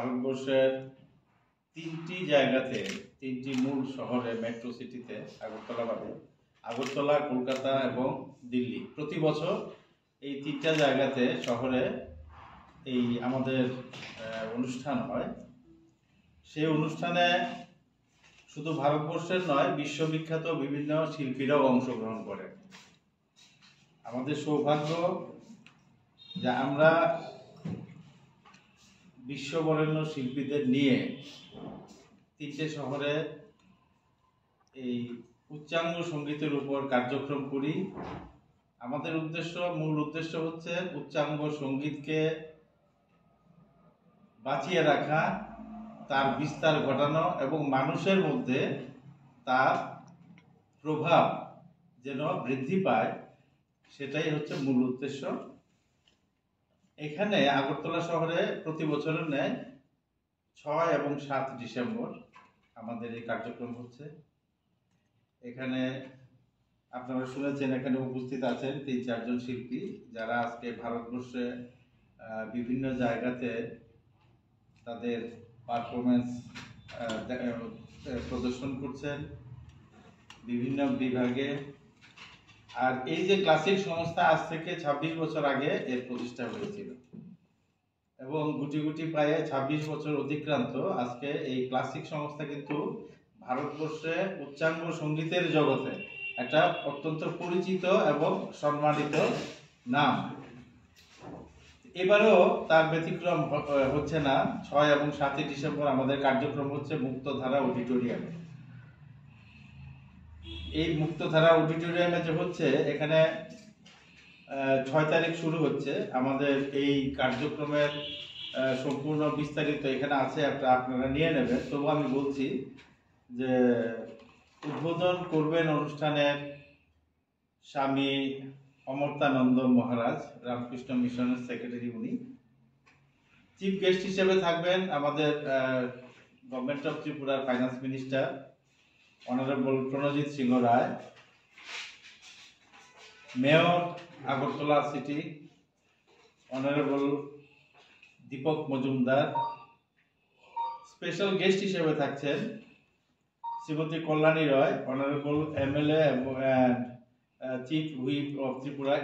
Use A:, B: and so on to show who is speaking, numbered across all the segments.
A: ভারতবর্ষের তিনটি জায়গাতে, তিনটি মূল শহরে, মেট্রো সিটিতে, আগরতলা বাদে, আগরতলা, কলকাতা এবং দিল্লি, প্রতি বছর এই তিনটা জায়গাতে শহরে এই আমাদের অনুষ্ঠান হয়। সেই অনুষ্ঠানে শুধু ভারতবর্ষের নয়, বিশ্ববিখ্যাত বিভিন্ন শিল্পীরাও অংশগ্রহণ করে। আমাদের সৌভাগ্য যে আমরা বিশ্ববরেণ্য শিল্পীদের নিয়ে তিনটে শহরে এই উচ্চাঙ্গ সঙ্গীতের উপর কার্যক্রম করি। আমাদের মূল উদ্দেশ্য হচ্ছে উচ্চাঙ্গ সঙ্গীতকে বাঁচিয়ে রাখা, তার বিস্তার ঘটানো এবং মানুষের মধ্যে তার প্রভাব যেন বৃদ্ধি পায়, সেটাই হচ্ছে মূল উদ্দেশ্য। এখানে আগরতলা শহরে প্রতি বছরের ন্যায় 6 এবং 7 ডিসেম্বর আমাদের এই কার্যক্রম হচ্ছে। এখানে আপনারা শুনেছেন, এখানে উপস্থিত আছেন 3-4 জন শিল্পী, যারা আজকে ভারতবর্ষে বিভিন্ন জায়গাতে তাদের পারফরমেন্স প্রদর্শন করছেন বিভিন্ন বিভাগে। আর এই যে ক্লাসিক সংস্থা, আজ থেকে 26 বছর আগে এর প্রতিষ্ঠা হয়েছিল এবং গুটি গুটি প্রায় 26 বছর অতিক্রান্ত আজকে এই ক্লাসিক সংস্থা কিন্তু ভারতবর্ষে উচ্চাঙ্গ সঙ্গীতের জগতে একটা অত্যন্ত পরিচিত এবং সম্মানিত নাম। এবারও তার ব্যতিক্রম হচ্ছে না। 6 এবং 7 ডিসেম্বর আমাদের কার্যক্রম হচ্ছে মুক্তধারা অডিটোরিয়ামে। এই মুক্তধারা অডিটোরিয়ামে যে হচ্ছে, এখানে 6 তারিখ শুরু হচ্ছে আমাদের এই কার্যক্রমের সম্পূর্ণ বিস্তারিত এখানে আছে, আপনারা নিয়ে নেবেন। তবু আমি বলছি যে উদ্বোধন করবেন অনুষ্ঠানের স্বামী অমর্তানন্দ মহারাজ, রামকৃষ্ণ মিশনের সেক্রেটারি উনি। চিফ গেস্ট হিসেবে থাকবেন আমাদের গভর্নমেন্ট অফ ত্রিপুরার finance minister honourable Pranajit Singha Roy, mayor Agartala city honourable Dipak Majumdar. Special guest হিসেবে থাকছেন শ্রীমতী কল্যাণী রয়, অনারেবল MLA এবং chief whip of Tripura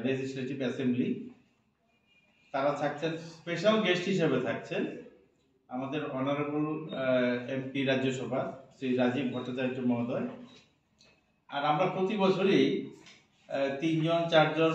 A: legislative assembly. তারা থাকছেন। স্পেশাল গেস্ট হিসেবে থাকছেন আমাদের অনারেবল MP রাজ্যসভা শ্রী রাজীব ভট্টাচার্য মহোদয়। আর আমরা প্রতি বছরই 3 জন 4 জন